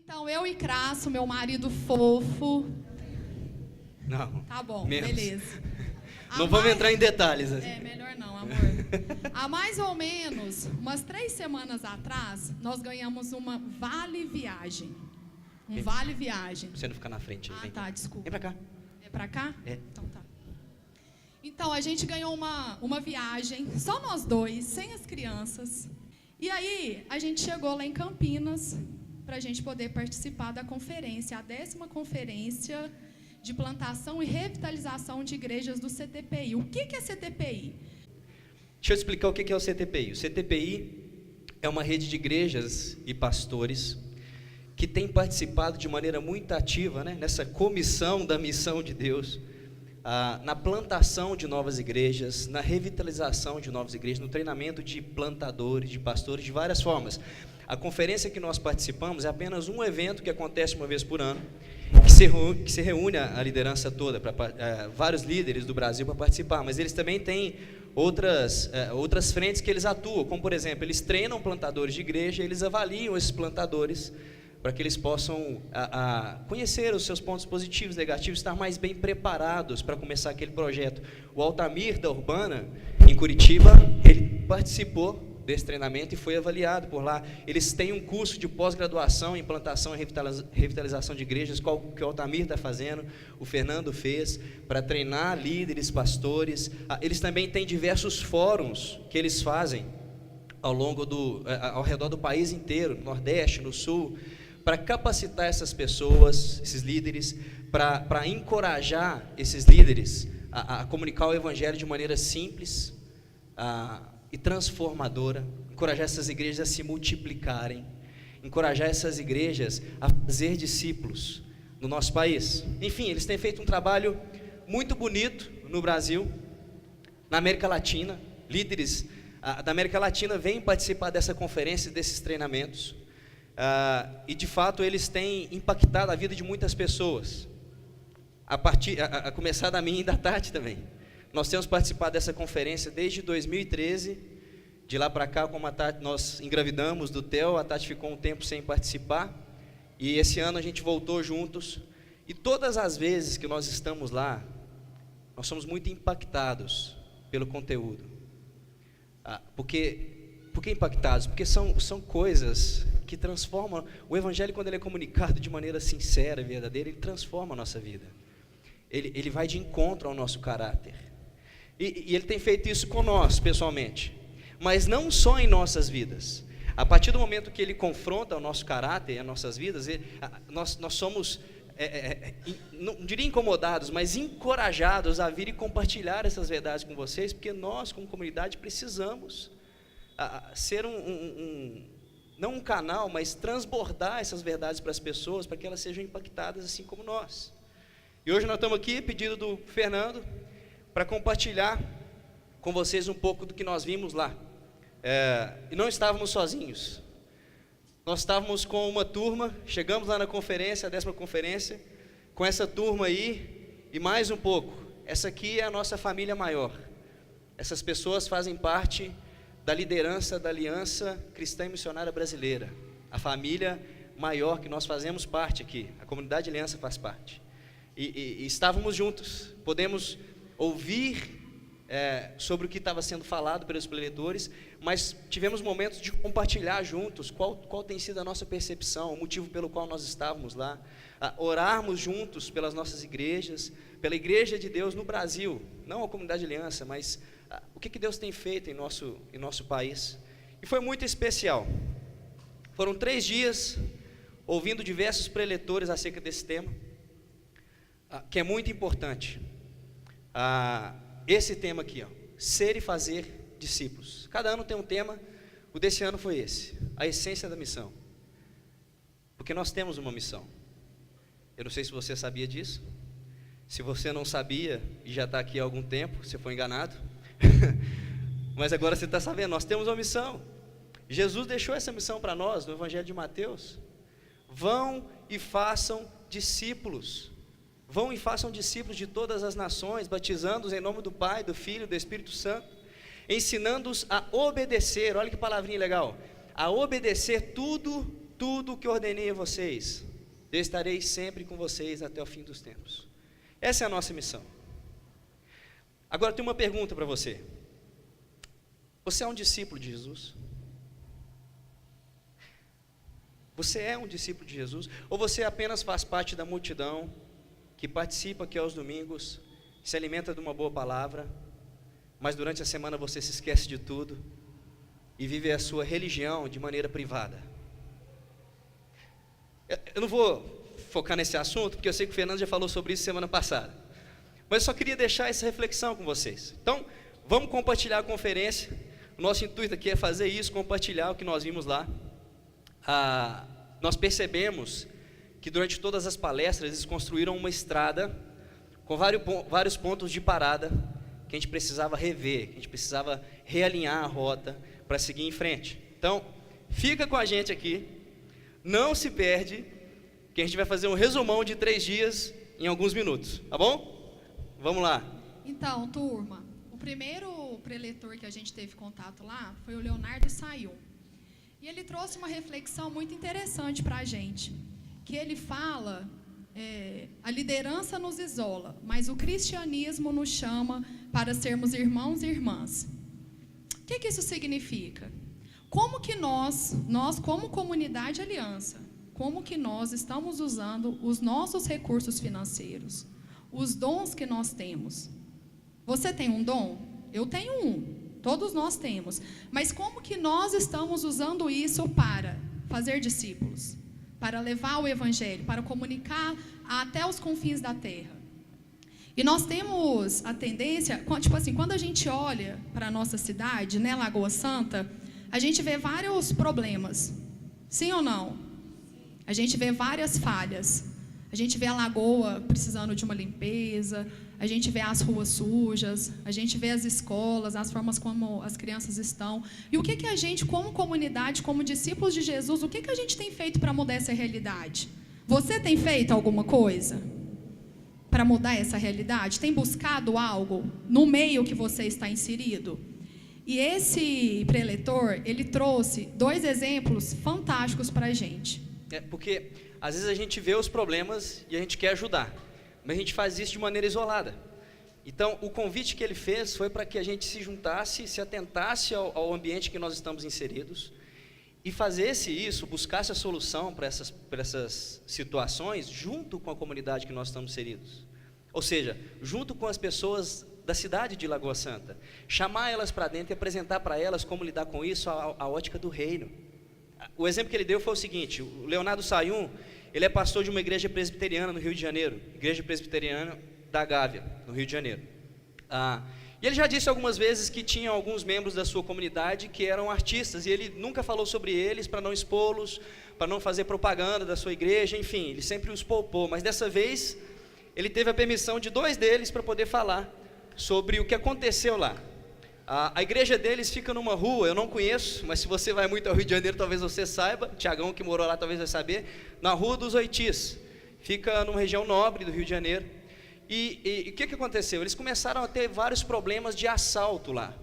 Então, eu e Crasso, meu marido fofo. Não. Tá bom, menos. beleza. Não vamos entrar em detalhes. É, melhor não, amor. Há mais ou menos umas 3 semanas atrás, nós ganhamos uma Vale Viagem. Vale Viagem. Você não ficar na frente. Ah, vem. tá, desculpa. Vem pra cá. É pra cá? É. Então tá. Então, a gente ganhou uma viagem, só nós dois, sem as crianças. E aí, a gente chegou lá em Campinas para a gente poder participar da conferência, a 10ª conferência de plantação e revitalização de igrejas do CTPI. O que é CTPI? Deixa eu explicar o que é o CTPI. O CTPI é uma rede de igrejas e pastores que tem participado de maneira muito ativa, né, nessa comissão da missão de Deus, na plantação de novas igrejas, na revitalização de novas igrejas, no treinamento de plantadores, de pastores, de várias formas. A conferência que nós participamos é apenas um evento que acontece uma vez por ano, que se reúne a liderança toda, vários líderes do Brasil para participar, mas eles também têm outras frentes que eles atuam, como por exemplo, eles treinam plantadores de igreja, eles avaliam esses plantadores para que eles possam conhecer os seus pontos positivos, negativos, estar mais bem preparados para começar aquele projeto. O Altamir da Urbana, em Curitiba, ele participou desse treinamento e foi avaliado por lá. Eles têm um curso de pós-graduação em plantação e revitalização de igrejas, que o Altamir está fazendo, o Fernando fez, para treinar líderes, pastores. Eles também têm diversos fóruns que eles fazem ao redor do país inteiro, no Nordeste, no Sul, para capacitar essas pessoas, esses líderes, para encorajar esses líderes a comunicar o Evangelho de maneira simples e transformadora, encorajar essas igrejas a se multiplicarem, encorajar essas igrejas a fazer discípulos no nosso país. Enfim, eles têm feito um trabalho muito bonito no Brasil, na América Latina. Líderes da América Latina vêm participar dessa conferência, desses treinamentos. E de fato eles têm impactado a vida de muitas pessoas, a começar da minha e da Tati também. Nós temos participado dessa conferência desde 2013, de lá para cá, como a Tati, nós engravidamos do Theo, a Tati ficou um tempo sem participar, e esse ano a gente voltou juntos, e todas as vezes que nós estamos lá, nós somos muito impactados pelo conteúdo. Por que impactados? Porque são coisas que transformam. O Evangelho, quando ele é comunicado de maneira sincera e verdadeira, ele transforma a nossa vida. Ele vai de encontro ao nosso caráter. E ele tem feito isso com nós, pessoalmente. Mas não só em nossas vidas. A partir do momento que ele confronta o nosso caráter e as nossas vidas, nós somos, não diria incomodados, mas encorajados a vir e compartilhar essas verdades com vocês, porque nós, como comunidade, precisamos ser não um canal, mas transbordar essas verdades para as pessoas, para que elas sejam impactadas assim como nós. E hoje nós estamos aqui, pedido do Fernando, para compartilhar com vocês um pouco do que nós vimos lá. E não estávamos sozinhos. Nós estávamos com uma turma, chegamos lá na conferência, a 10ª conferência, com essa turma aí, e mais um pouco. Essa aqui é a nossa família maior. Essas pessoas fazem parte da liderança da Aliança Cristã e Missionária Brasileira, a família maior que nós fazemos parte aqui, a comunidade Aliança faz parte, e estávamos juntos, podemos ouvir sobre o que estava sendo falado pelos preletores, mas tivemos momentos de compartilhar juntos qual tem sido a nossa percepção, o motivo pelo qual nós estávamos lá, orarmos juntos pelas nossas igrejas, pela Igreja de Deus no Brasil, não a comunidade Aliança, mas o que Deus tem feito em nosso país. E foi muito especial. Foram 3 dias ouvindo diversos preletores acerca desse tema, que é muito importante. Esse tema aqui, ser e fazer discípulos. Cada ano tem um tema, o desse ano foi esse, a essência da missão. Porque nós temos uma missão. Eu não sei se você sabia disso. Se você não sabia e já está aqui há algum tempo, você foi enganado. Mas agora você está sabendo, nós temos uma missão. Jesus deixou essa missão para nós no Evangelho de Mateus. Vão e façam discípulos. Vão e façam discípulos de todas as nações, batizando-os em nome do Pai, do Filho e do Espírito Santo, ensinando-os a obedecer, olha que palavrinha legal, a obedecer tudo tudo o que ordenei a vocês, eu estarei sempre com vocês até o fim dos tempos. Essa é a nossa missão. Agora eu tenho uma pergunta para você. Você é um discípulo de Jesus? Você é um discípulo de Jesus? Ou você apenas faz parte da multidão que participa aqui aos domingos, se alimenta de uma boa palavra, mas durante a semana você se esquece de tudo e vive a sua religião de maneira privada? Eu não vou focar nesse assunto, porque eu sei que o Fernando já falou sobre isso semana passada, mas eu só queria deixar essa reflexão com vocês. Então, vamos compartilhar a conferência. O nosso intuito aqui é fazer isso, compartilhar o que nós vimos lá. Nós percebemos que durante todas as palestras eles construíram uma estrada com vários pontos de parada que a gente precisava rever, que a gente precisava realinhar a rota para seguir em frente. Então, fica com a gente aqui, não se perde, que a gente vai fazer um resumão de 3 dias em alguns minutos, tá bom? Vamos lá. Então, turma, o primeiro preletor que a gente teve contato lá foi o Leonardo Sayun. E ele trouxe uma reflexão muito interessante para a gente, que ele fala, a liderança nos isola, mas o cristianismo nos chama para sermos irmãos e irmãs. O que isso significa? Como que nós como comunidade aliança, como que nós estamos usando os nossos recursos financeiros, os dons que nós temos? Você tem um dom? Eu tenho um. Todos nós temos, mas como que nós estamos usando isso para fazer discípulos, para levar o evangelho, para comunicar até os confins da terra? E nós temos a tendência, tipo assim, quando a gente olha para a nossa cidade, né, Lagoa Santa, a gente vê vários problemas, sim ou não? A gente vê várias falhas. A gente vê a lagoa precisando de uma limpeza, a gente vê as ruas sujas, a gente vê as escolas, as formas como as crianças estão. E o que a gente, como comunidade, como discípulos de Jesus, o que a gente tem feito para mudar essa realidade? Você tem feito alguma coisa para mudar essa realidade? Tem buscado algo no meio que você está inserido? E esse preletor, ele trouxe 2 exemplos fantásticos para a gente. Porque às vezes a gente vê os problemas e a gente quer ajudar, mas a gente faz isso de maneira isolada. Então, o convite que ele fez foi para que a gente se juntasse, se atentasse ao ambiente que nós estamos inseridos e fizesse isso, buscasse a solução para essas situações junto com a comunidade que nós estamos inseridos. Ou seja, junto com as pessoas da cidade de Lagoa Santa. Chamar elas para dentro e apresentar para elas como lidar com isso, a ótica do reino. O exemplo que ele deu foi o seguinte: o Leonardo Sayun, ele é pastor de uma igreja presbiteriana no Rio de Janeiro, Igreja Presbiteriana da Gávea, no Rio de Janeiro. E ele já disse algumas vezes que tinha alguns membros da sua comunidade que eram artistas, e ele nunca falou sobre eles para não expô-los, para não fazer propaganda da sua igreja, enfim, ele sempre os poupou, mas dessa vez ele teve a permissão de 2 deles para poder falar sobre o que aconteceu lá. A igreja deles fica numa rua, eu não conheço, mas se você vai muito ao Rio de Janeiro, talvez você saiba, Tiagão que morou lá talvez vai saber, na Rua dos Oitis, fica numa região nobre do Rio de Janeiro. E o que aconteceu? Eles começaram a ter vários problemas de assalto lá,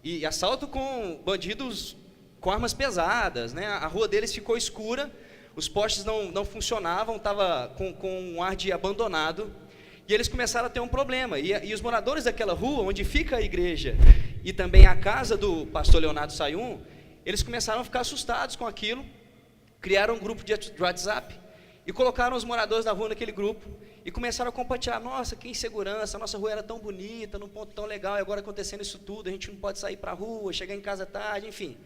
e assalto com bandidos com armas pesadas, né? A rua deles ficou escura, os postes não funcionavam, estava com um ar de abandonado, e eles começaram a ter um problema, e os moradores daquela rua, onde fica a igreja, e também a casa do pastor Leonardo Sayun, eles começaram a ficar assustados com aquilo, criaram um grupo de WhatsApp, e colocaram os moradores da rua naquele grupo, e começaram a compartilhar: nossa, que insegurança, a nossa rua era tão bonita, num ponto tão legal, e agora acontecendo isso tudo, a gente não pode sair para a rua, chegar em casa tarde, enfim.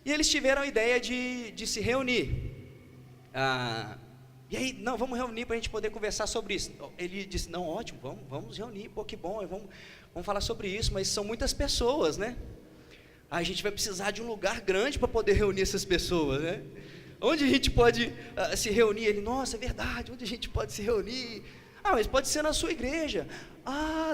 E eles tiveram a ideia de se reunir, e aí, não, vamos reunir para a gente poder conversar sobre isso. Ele disse: não, ótimo, vamos reunir, pô, que bom, vamos falar sobre isso, mas são muitas pessoas, né? A gente vai precisar de um lugar grande para poder reunir essas pessoas, né? Onde a gente pode se reunir? Ele: nossa, é verdade, onde a gente pode se reunir? Mas pode ser na sua igreja.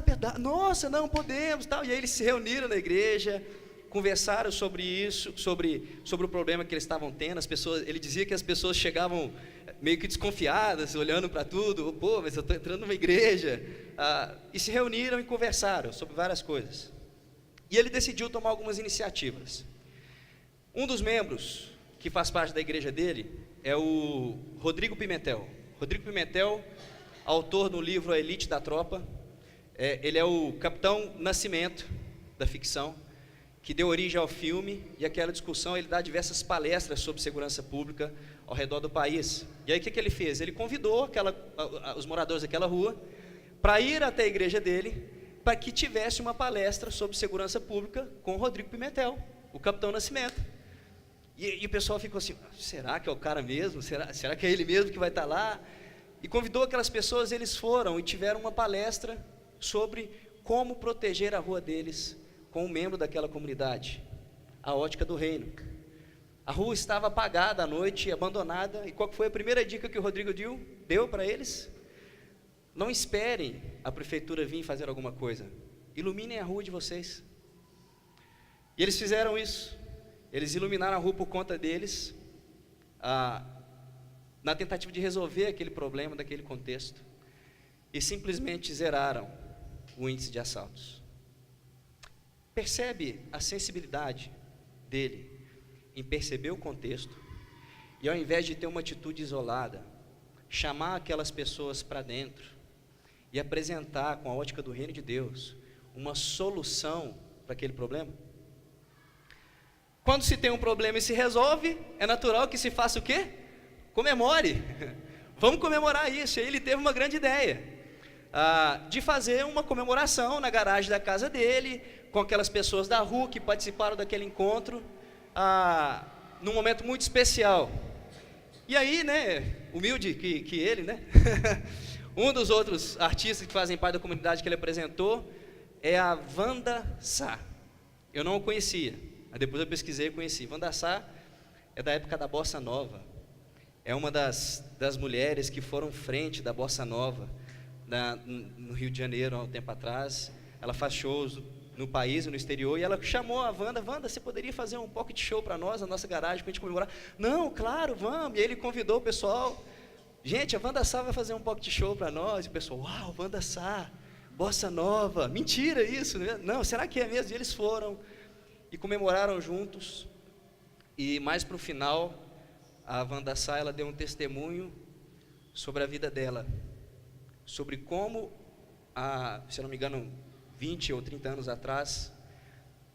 Verdade, nossa, não podemos, tal. E aí eles se reuniram na igreja, conversaram sobre isso, sobre o problema que eles estavam tendo. Ele dizia que as pessoas chegavam meio que desconfiadas, olhando para tudo: pô, mas eu estou entrando numa igreja. E se reuniram e conversaram sobre várias coisas. E ele decidiu tomar algumas iniciativas. Um dos membros, que faz parte da igreja dele, é o Rodrigo Pimentel. Rodrigo Pimentel, autor do livro A Elite da Tropa. Ele é o Capitão Nascimento da ficção, que deu origem ao filme, e aquela discussão, ele dá diversas palestras sobre segurança pública ao redor do país. E aí o que ele fez? Ele convidou os moradores daquela rua para ir até a igreja dele, para que tivesse uma palestra sobre segurança pública com o Rodrigo Pimentel, o Capitão Nascimento. E o pessoal ficou assim, será que é o cara mesmo? Será que é ele mesmo que vai estar lá? E convidou aquelas pessoas, eles foram e tiveram uma palestra sobre como proteger a rua deles com um membro daquela comunidade, a ótica do reino. A rua estava apagada à noite, abandonada, e qual foi a primeira dica que o Rodrigo deu para eles? Não esperem a prefeitura vir fazer alguma coisa, iluminem a rua de vocês. E eles fizeram isso, eles iluminaram a rua por conta deles, na tentativa de resolver aquele problema daquele contexto, e simplesmente zeraram o índice de assaltos. Percebe a sensibilidade dele em perceber o contexto, e ao invés de ter uma atitude isolada, chamar aquelas pessoas para dentro e apresentar com a ótica do reino de Deus uma solução para aquele problema? Quando se tem um problema e se resolve, é natural que se faça o quê? Comemore. Vamos comemorar isso. E ele teve uma grande ideia, de fazer uma comemoração na garagem da casa dele, com aquelas pessoas da rua que participaram daquele encontro, num momento muito especial. E aí, né, humilde que ele, né, um dos outros artistas que fazem parte da comunidade que ele apresentou é a Wanda Sá. Eu não o conhecia, mas depois eu pesquisei e conheci. Wanda Sá é da época da Bossa Nova, é uma das mulheres que foram frente da Bossa Nova no Rio de Janeiro há um tempo atrás. Ela faz shows no país e no exterior, e ela chamou a Wanda, você poderia fazer um pocket show para nós, na nossa garagem, para a gente comemorar? Não, claro, vamos. E ele convidou o pessoal, gente, a Wanda Sá vai fazer um pocket show para nós, e o pessoal, uau, Wanda Sá, Bossa Nova, mentira isso, né? Não, será que é mesmo? E eles foram, e comemoraram juntos, e mais para o final, a Wanda Sá, ela deu um testemunho sobre a vida dela, sobre como, se eu não me engano, 20 ou 30 anos atrás,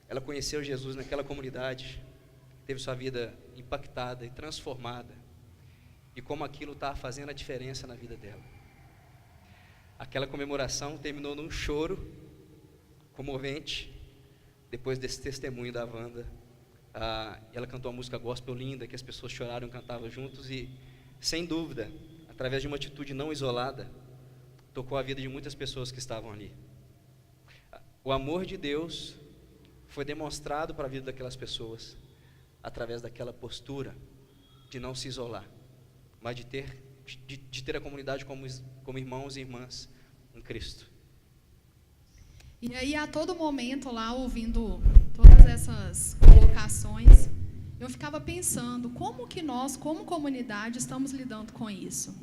ela conheceu Jesus naquela comunidade, teve sua vida impactada e transformada, e como aquilo está fazendo a diferença na vida dela. Aquela comemoração terminou num choro comovente, depois desse testemunho da Wanda. Ela cantou uma música gospel linda, que as pessoas choraram e cantavam juntos, e, sem dúvida, através de uma atitude não isolada, tocou a vida de muitas pessoas que estavam ali. O amor de Deus foi demonstrado para a vida daquelas pessoas através daquela postura de não se isolar, mas de ter a comunidade como irmãos e irmãs em Cristo. E aí, a todo momento lá, ouvindo todas essas colocações, eu ficava pensando, como que nós, como comunidade, estamos lidando com isso?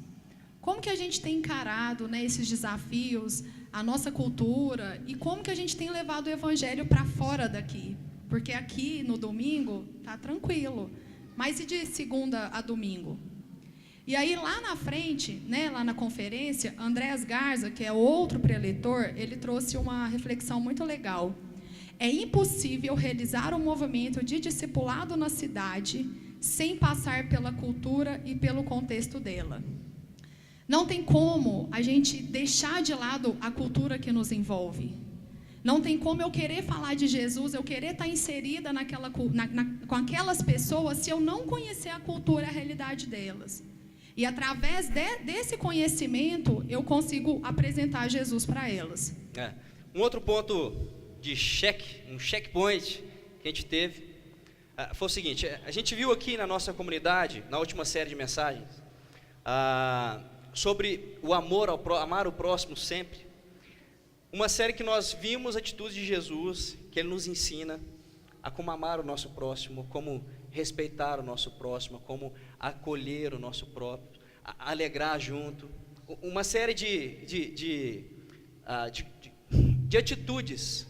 Como que a gente tem encarado, né, esses desafios, a nossa cultura, e como que a gente tem levado o evangelho para fora daqui? Porque aqui, no domingo, está tranquilo, mas e de segunda a domingo? E aí, lá na frente, né, lá na conferência, Andrés Garza, que é outro preletor, ele trouxe uma reflexão muito legal. É impossível realizar um movimento de discipulado na cidade sem passar pela cultura e pelo contexto dela. Não tem como a gente deixar de lado a cultura que nos envolve. Não tem como eu querer falar de Jesus, eu querer estar inserida com aquelas pessoas, se eu não conhecer a cultura e a realidade delas. E através desse conhecimento, eu consigo apresentar Jesus para elas. Um outro ponto de um checkpoint que a gente teve, foi o seguinte: a gente viu aqui na nossa comunidade, na última série de mensagens, sobre o amar o próximo sempre. Uma série que nós vimos atitudes de Jesus, que Ele nos ensina a como amar o nosso próximo, como respeitar o nosso próximo, como acolher o nosso próprio, alegrar junto. Uma série de atitudes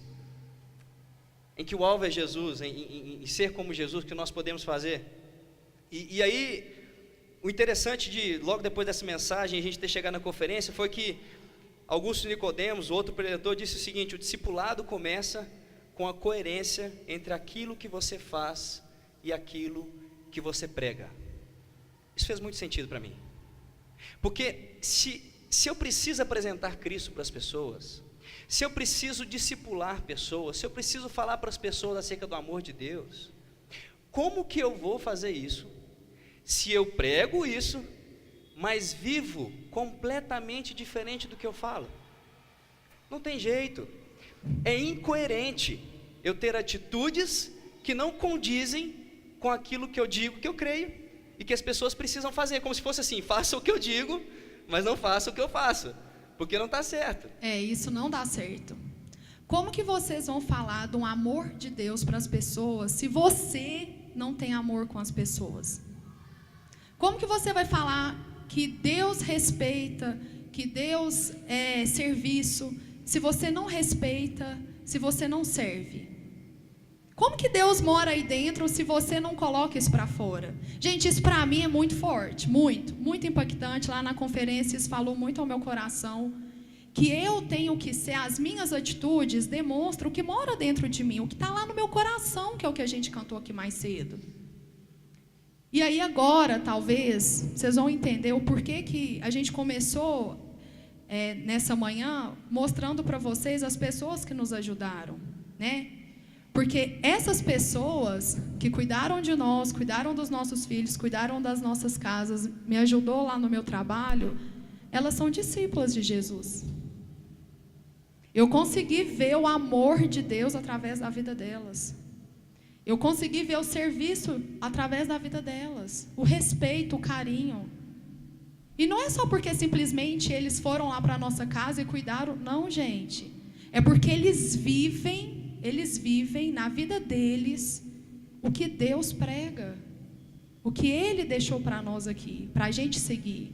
em que o alvo é Jesus, em ser como Jesus, que nós podemos fazer. E aí, o interessante de, logo depois dessa mensagem, a gente ter chegado na conferência, foi que Augusto Nicodemos, outro preletor, disse o seguinte: o discipulado começa com a coerência entre aquilo que você faz e aquilo que você prega. Isso fez muito sentido para mim. Porque se eu preciso apresentar Cristo para as pessoas, se eu preciso discipular pessoas, se eu preciso falar para as pessoas acerca do amor de Deus, como que eu vou fazer isso, se eu prego isso, mas vivo completamente diferente do que eu falo? Não tem jeito, é incoerente eu ter atitudes que não condizem com aquilo que eu digo que eu creio, e que as pessoas precisam fazer, como se fosse assim: faça o que eu digo, mas não faça o que eu faço, porque não está certo. Isso não dá certo. Como que vocês vão falar do amor de Deus para as pessoas, se você não tem amor com as pessoas? Como que você vai falar que Deus respeita, que Deus é serviço, se você não respeita, se você não serve? Como que Deus mora aí dentro se você não coloca isso para fora? Gente, isso para mim é muito forte, muito impactante. Lá na conferência isso falou muito ao meu coração, que eu tenho que ser, as minhas atitudes demonstram o que mora dentro de mim, o que está lá no meu coração, que é o que a gente cantou aqui mais cedo. E aí agora, talvez, vocês vão entender o porquê que a gente começou nessa manhã, mostrando para vocês as pessoas que nos ajudaram, né? Porque essas pessoas que cuidaram de nós, cuidaram dos nossos filhos, cuidaram das nossas casas, me ajudou lá no meu trabalho, elas são discípulas de Jesus. Eu consegui ver o amor de Deus através da vida delas. Eu consegui ver o serviço através da vida delas, o respeito, o carinho. E não é só porque simplesmente eles foram lá para a nossa casa e cuidaram, não, gente. É porque eles vivem na vida deles o que Deus prega, o que Ele deixou para nós aqui, para a gente seguir.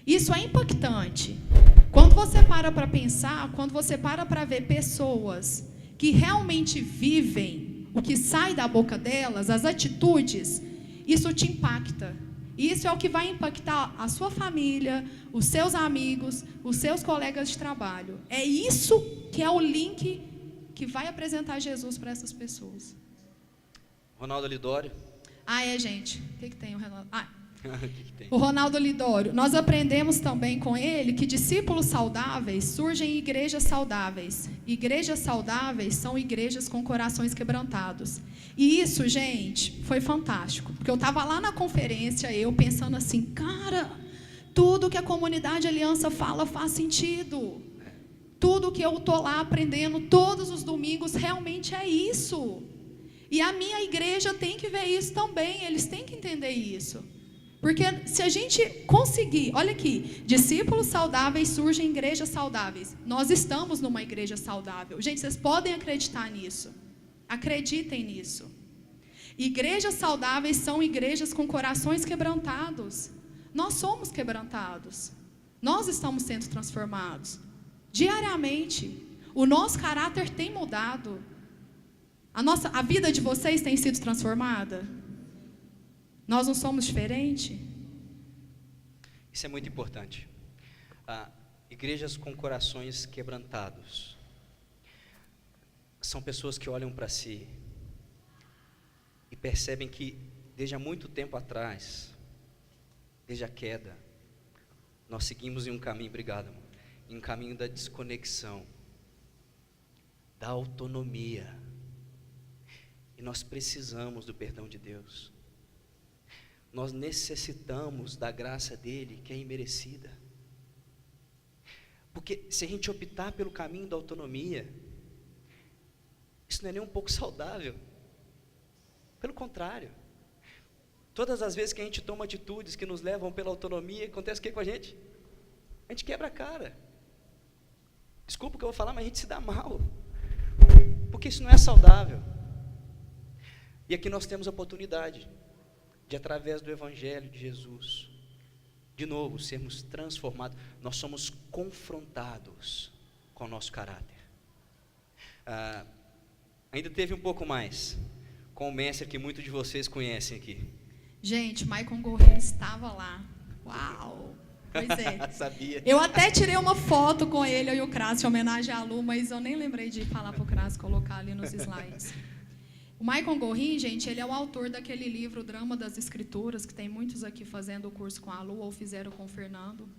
Isso é impactante. Quando você para pensar, quando você para ver pessoas que realmente vivem o que sai da boca delas, as atitudes, isso te impacta. E isso é o que vai impactar a sua família, os seus amigos, os seus colegas de trabalho. É isso que é o link que vai apresentar Jesus para essas pessoas. Ronaldo Lidório. Gente. O que tem o Ronaldo? que tem? O Ronaldo Lidório. Nós aprendemos também com ele que discípulos saudáveis surgem em igrejas saudáveis. Igrejas saudáveis são igrejas com corações quebrantados. E isso, gente, foi fantástico. Porque eu estava lá na conferência, eu pensando assim, cara, tudo que a comunidade Aliança fala faz sentido. Tudo que eu estou lá aprendendo todos os domingos realmente é isso. E a minha igreja tem que ver isso também, eles têm que entender isso. Porque se a gente conseguir, olha aqui, discípulos saudáveis surgem em igrejas saudáveis. Nós estamos numa igreja saudável. Gente, vocês podem acreditar nisso. Acreditem nisso. Igrejas saudáveis são igrejas com corações quebrantados. Nós somos quebrantados. Nós estamos sendo transformados. Diariamente, o nosso caráter tem mudado. A vida de vocês tem sido transformada? Nós não somos diferentes? Isso é muito importante. Igrejas com corações quebrantados são pessoas que olham para si e percebem que desde há muito tempo atrás, desde a queda, nós seguimos em um caminho, obrigado, amor, em um caminho da desconexão, da autonomia. E nós precisamos do perdão de Deus. Nós necessitamos da graça dele, que é imerecida. Porque se a gente optar pelo caminho da autonomia, isso não é nem um pouco saudável. Pelo contrário. Todas as vezes que a gente toma atitudes que nos levam pela autonomia, acontece o que com a gente? A gente quebra a cara. Desculpa o que eu vou falar, mas a gente se dá mal. Porque isso não é saudável. E aqui nós temos a oportunidade de, através do Evangelho de Jesus, de novo, sermos transformados. Nós somos confrontados com o nosso caráter. Ainda teve um pouco mais com o mestre que muitos de vocês conhecem aqui. Gente, Michael Gorin estava lá. Uau! Pois é. Sabia. Eu até tirei uma foto com ele e o Cras, em homenagem à Lu, mas eu nem lembrei de falar para o Cras colocar ali nos slides. O Michael Gorin, gente, ele é o autor daquele livro, O Drama das Escrituras, que tem muitos aqui fazendo o curso com a Lu ou fizeram com o Fernando.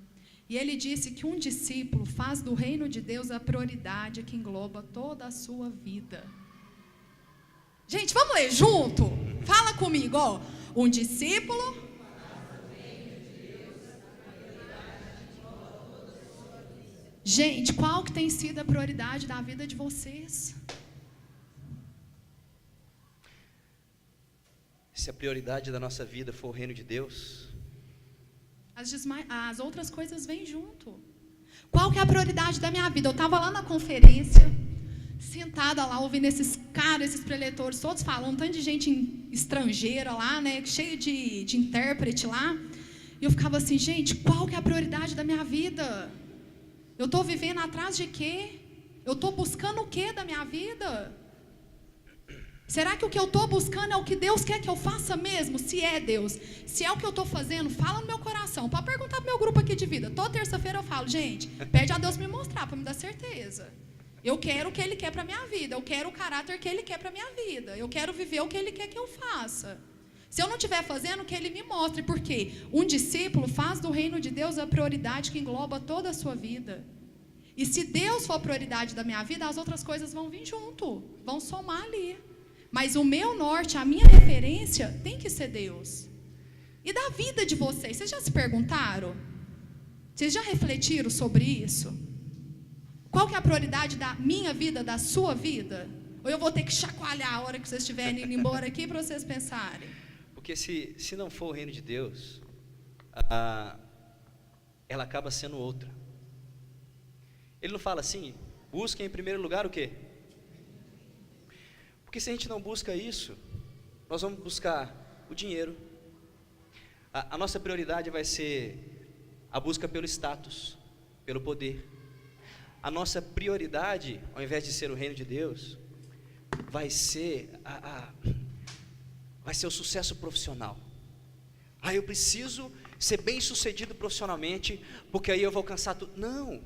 E ele disse que um discípulo faz do reino de Deus a prioridade que engloba toda a sua vida. Gente, vamos ler junto? Fala comigo, ó. Um discípulo... Gente, qual que tem sido a prioridade da vida de vocês? Se a prioridade da nossa vida for o reino de Deus, as outras coisas vêm junto. Qual que é a prioridade da minha vida? Eu estava lá na conferência, sentada lá, ouvindo esses caras, esses preletores, todos falando, um tanto de gente estrangeira lá, né, cheio de intérprete lá. E eu ficava assim, gente, qual que é a prioridade da minha vida? Eu estou vivendo atrás de quê? Eu estou buscando o quê da minha vida? Será que o que eu estou buscando é o que Deus quer que eu faça mesmo? Se é Deus, se é o que eu estou fazendo, fala no meu coração. Pode perguntar para o meu grupo aqui de vida. Toda terça-feira eu falo, gente, pede a Deus me mostrar, para me dar certeza. Eu quero o que Ele quer para a minha vida. Eu quero o caráter que Ele quer para a minha vida. Eu quero viver o que Ele quer que eu faça. Se eu não estiver fazendo, que Ele me mostre. Porque um discípulo faz do reino de Deus a prioridade que engloba toda a sua vida. E se Deus for a prioridade da minha vida, as outras coisas vão vir junto. Vão somar ali. Mas o meu norte, a minha referência, tem que ser Deus. E da vida de vocês? Vocês já se perguntaram? Vocês já refletiram sobre isso? Qual que é a prioridade da minha vida, da sua vida? Ou eu vou ter que chacoalhar a hora que vocês estiverem indo embora aqui para vocês pensarem? Porque se não for o reino de Deus, ela acaba sendo outra. Ele não fala assim, busquem em primeiro lugar o quê? Porque se a gente não busca isso, nós vamos buscar o dinheiro. A nossa prioridade vai ser a busca pelo status, pelo poder. A nossa prioridade, ao invés de ser o reino de Deus, vai ser o sucesso profissional. Eu preciso ser bem sucedido profissionalmente, porque aí eu vou alcançar tudo. Não.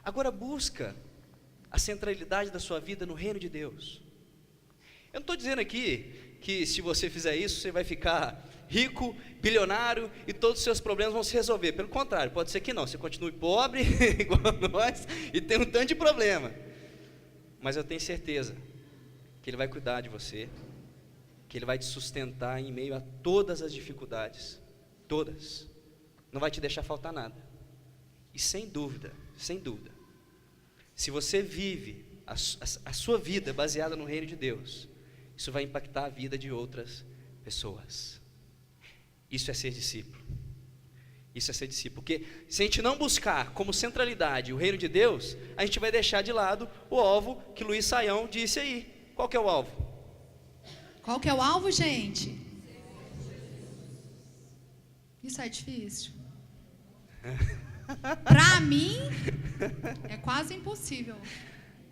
Agora busca a centralidade da sua vida no reino de Deus. Eu não estou dizendo aqui que se você fizer isso, você vai ficar rico, bilionário e todos os seus problemas vão se resolver. Pelo contrário, pode ser que não, você continue pobre, igual nós, e tem um tanto de problema. Mas eu tenho certeza que Ele vai cuidar de você, que Ele vai te sustentar em meio a todas as dificuldades, todas. Não vai te deixar faltar nada. E sem dúvida, se você vive a sua vida baseada no reino de Deus, isso vai impactar a vida de outras pessoas. Isso é ser discípulo. Isso é ser discípulo. Porque se a gente não buscar como centralidade o reino de Deus, a gente vai deixar de lado o alvo que Luiz Saião disse aí. Qual que é o alvo? Qual que é o alvo, gente? Isso é difícil. Para mim, é quase impossível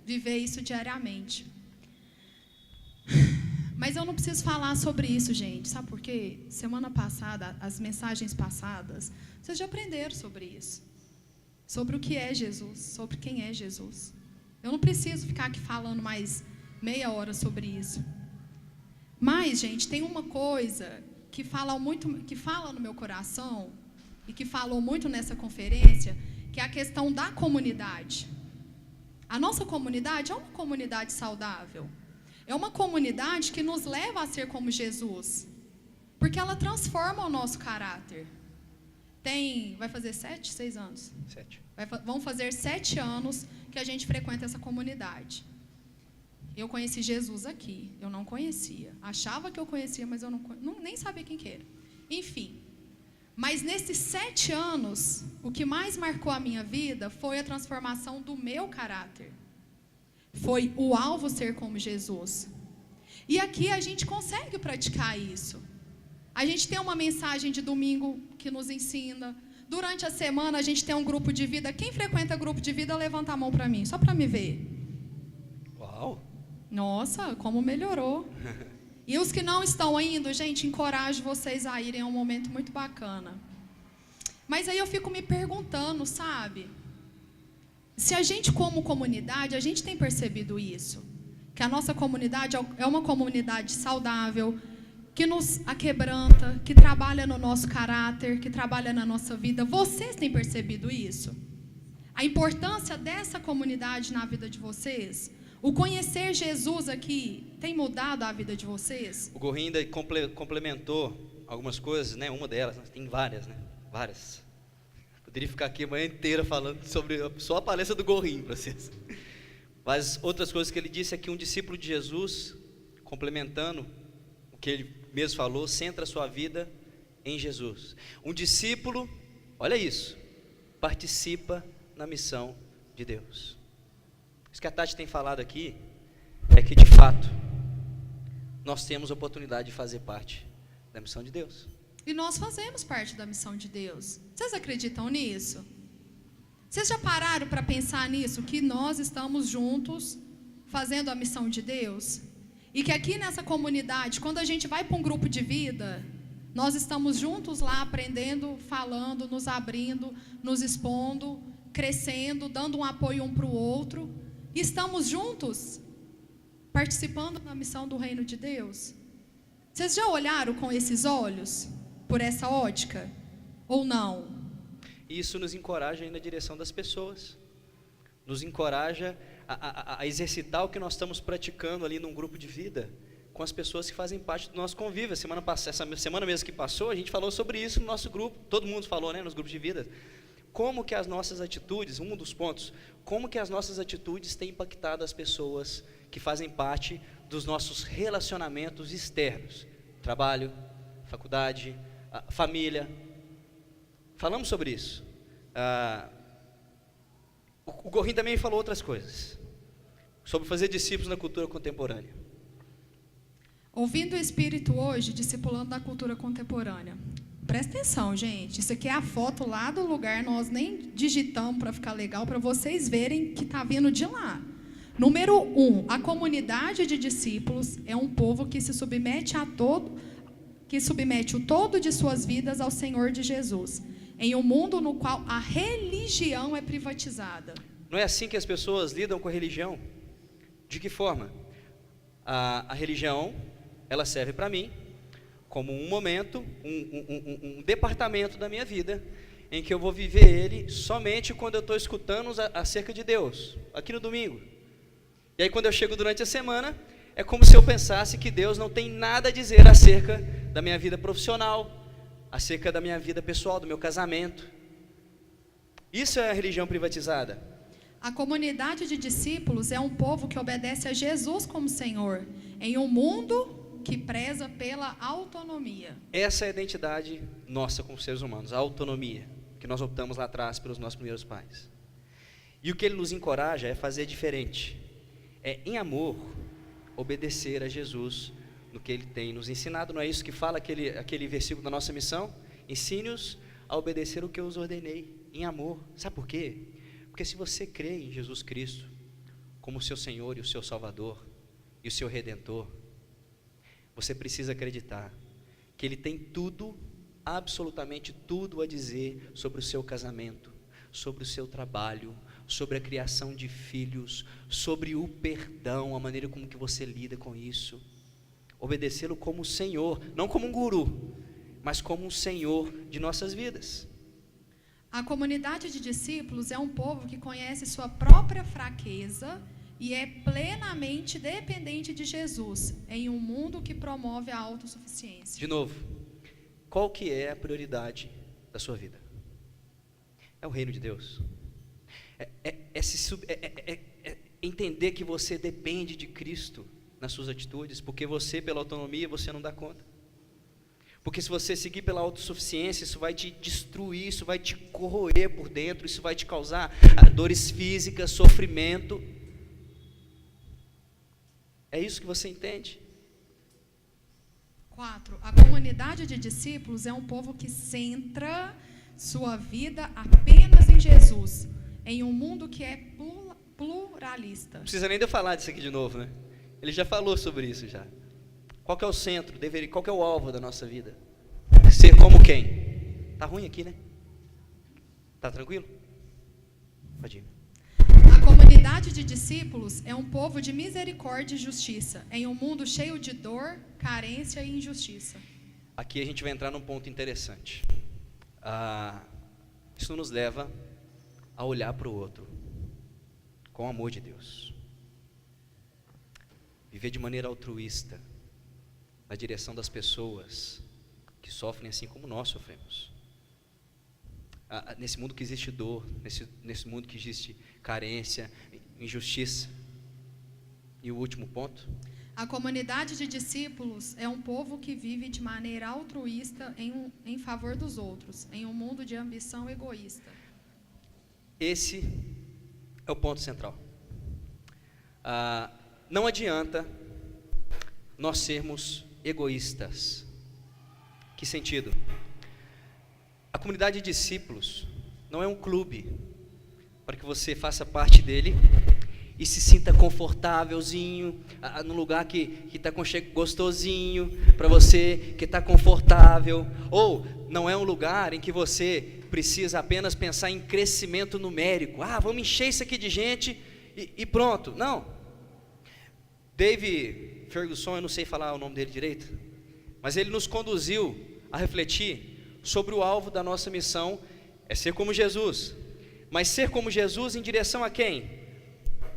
viver isso diariamente. Mas eu não preciso falar sobre isso, gente. Sabe por quê? Semana passada, as mensagens passadas, vocês já aprenderam sobre isso. Sobre o que é Jesus, sobre quem é Jesus. Eu não preciso ficar aqui falando mais meia hora sobre isso. Mas, gente, tem uma coisa que fala no meu coração e que falou muito nessa conferência, que é a questão da comunidade. A nossa comunidade é uma comunidade saudável. É uma comunidade que nos leva a ser como Jesus, porque ela transforma o nosso caráter. Vai fazer 6 anos? 7. Vão fazer 7 anos que a gente frequenta essa comunidade. Eu conheci Jesus aqui, eu não conhecia. Achava que eu conhecia, mas eu nem sabia quem que era. Enfim, mas nesses 7 anos, o que mais marcou a minha vida foi a transformação do meu caráter. Foi o alvo ser como Jesus. E aqui a gente consegue praticar isso. A gente tem uma mensagem de domingo que nos ensina. Durante a semana a gente tem um grupo de vida. Quem frequenta grupo de vida, levanta a mão para mim, só para me ver. Uau! Nossa, como melhorou. E os que não estão indo, gente, encorajo vocês a irem, é um momento muito bacana. Mas aí eu fico me perguntando, sabe? Se a gente, como comunidade, a gente tem percebido isso. Que a nossa comunidade é uma comunidade saudável, que nos aquebranta, que trabalha no nosso caráter, que trabalha na nossa vida. Vocês têm percebido isso? A importância dessa comunidade na vida de vocês? O conhecer Jesus aqui tem mudado a vida de vocês? O Gorrinho ainda complementou algumas coisas, né? Uma delas, tem várias, né? Várias. Poderia ficar aqui a manhã inteira falando sobre só a palestra do Gorrinho para vocês. Mas outras coisas que ele disse é que um discípulo de Jesus, complementando o que ele mesmo falou, centra a sua vida em Jesus. Um discípulo, olha isso, participa na missão de Deus. Isso que a Tati tem falado aqui é que, de fato, nós temos a oportunidade de fazer parte da missão de Deus. E nós fazemos parte da missão de Deus. Vocês acreditam nisso? Vocês já pararam para pensar nisso? Que nós estamos juntos fazendo a missão de Deus? E que aqui nessa comunidade, quando a gente vai para um grupo de vida, nós estamos juntos lá aprendendo, falando, nos abrindo, nos expondo, crescendo, dando um apoio um para o outro. E estamos juntos participando da missão do reino de Deus. Vocês já olharam com esses olhos, por essa ótica? Ou não? Isso nos encoraja a ir na direção das pessoas. Nos encoraja a exercitar o que nós estamos praticando ali num grupo de vida, com as pessoas que fazem parte do nosso convívio. Essa semana mesmo que passou, a gente falou sobre isso no nosso grupo. Todo mundo falou, né, nos grupos de vida. Como que as nossas atitudes, um dos pontos, como que as nossas atitudes têm impactado as pessoas que fazem parte dos nossos relacionamentos externos. Trabalho, faculdade, família. Falamos sobre isso. O Gorrinho também falou outras coisas, sobre fazer discípulos na cultura contemporânea. Ouvindo o Espírito hoje, discipulando na cultura contemporânea. Presta atenção, gente. Isso aqui é a foto lá do lugar, nós nem digitamos para ficar legal, para vocês verem que está vindo de lá. Número 1, a comunidade de discípulos é um povo que se submete o todo de suas vidas ao Senhor de Jesus, em um mundo no qual a religião é privatizada. Não é assim que as pessoas lidam com a religião? De que forma? A religião, ela serve para mim como um momento, um departamento da minha vida, em que eu vou viver ele somente quando eu estou escutando acerca de Deus, aqui no domingo. E aí quando eu chego durante a semana, é como se eu pensasse que Deus não tem nada a dizer acerca da minha vida profissional, acerca da minha vida pessoal, do meu casamento. Isso é a religião privatizada. A comunidade de discípulos é um povo que obedece a Jesus como Senhor, em um mundo que preza pela autonomia. Essa é a identidade nossa como seres humanos, a autonomia, que nós optamos lá atrás pelos nossos primeiros pais. E o que ele nos encoraja é fazer diferente. É, em amor, obedecer a Jesus no que ele tem nos ensinado. Não é isso que fala aquele versículo da nossa missão? Ensine-os a obedecer o que eu os ordenei, em amor. Sabe por quê? Porque se você crê em Jesus Cristo como o seu Senhor e o seu Salvador e o seu Redentor, você precisa acreditar que Ele tem tudo, absolutamente tudo a dizer sobre o seu casamento, sobre o seu trabalho, sobre a criação de filhos, sobre o perdão, a maneira como que você lida com isso. Obedecê-lo como Senhor, não como um guru, mas como um Senhor de nossas vidas. A comunidade de discípulos é um povo que conhece sua própria fraqueza e é plenamente dependente de Jesus, em um mundo que promove a autossuficiência. De novo, qual que é a prioridade da sua vida? É o reino de Deus. Entender que você depende de Cristo nas suas atitudes, porque você, pela autonomia, você não dá conta. Porque se você seguir pela autossuficiência, isso vai te destruir, isso vai te corroer por dentro, isso vai te causar dores físicas, sofrimento. É isso que você entende? 4. A comunidade de discípulos é um povo que centra sua vida apenas em Jesus, em um mundo que é pluralista. Não precisa nem de eu falar disso aqui de novo, né? Ele já falou sobre isso já. Qual que é o centro? Qual que é o alvo da nossa vida? Ser como quem? Tá ruim aqui, né? Tá tranquilo? Pode ir. A comunidade de discípulos é um povo de misericórdia e justiça, em um mundo cheio de dor, carência e injustiça. Aqui a gente vai entrar num ponto interessante. Isso nos leva a olhar para o outro com o amor de Deus. Viver de maneira altruísta, na direção das pessoas que sofrem assim como nós sofremos. Nesse mundo que existe dor, nesse mundo que existe carência, injustiça. E o último ponto? A comunidade de discípulos é um povo que vive de maneira altruísta em favor dos outros, em um mundo de ambição egoísta. Esse é o ponto central. Não adianta nós sermos egoístas. Que sentido? A comunidade de discípulos não é um clube para que você faça parte dele e se sinta confortávelzinho, num lugar que está gostosinho, para você que está confortável. Ou não é um lugar em que você precisa apenas pensar em crescimento numérico. Vamos encher isso aqui de gente e pronto. Não. Dave Ferguson, eu não sei falar o nome dele direito, mas ele nos conduziu a refletir sobre o alvo da nossa missão, é ser como Jesus. Mas ser como Jesus em direção a quem?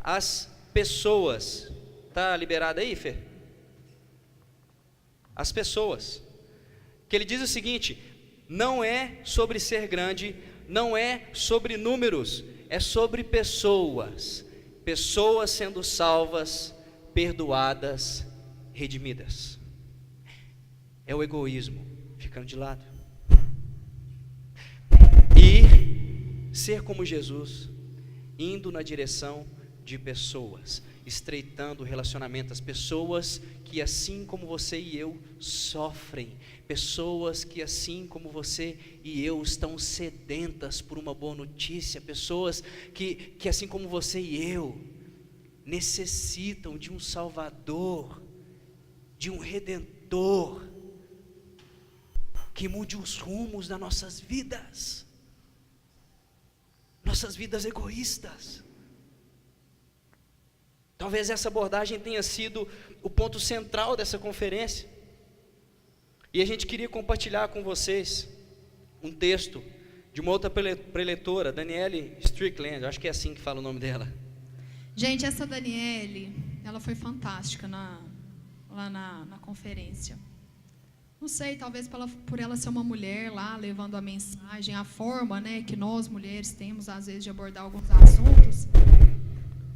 As pessoas. Está liberado aí, Fer? As pessoas. Que ele diz o seguinte: não é sobre ser grande, não é sobre números, é sobre pessoas. Pessoas sendo salvas, perdoadas, redimidas. É o egoísmo ficando de lado. E ser como Jesus, indo na direção de pessoas, estreitando o relacionamento, as pessoas que assim como você e eu sofrem, pessoas que assim como você e eu estão sedentas por uma boa notícia, pessoas que assim como você e eu necessitam de um Salvador, de um Redentor, que mude os rumos das nossas vidas egoístas. Talvez essa abordagem tenha sido o ponto central dessa conferência, e a gente queria compartilhar com vocês um texto de uma outra preletora, Danielle Strickland, acho que é assim que fala o nome dela. Gente, essa Danielle, ela foi fantástica lá na conferência. Não sei, talvez por ela ser uma mulher lá, levando a mensagem, a forma, né, que nós mulheres temos, às vezes, de abordar alguns assuntos.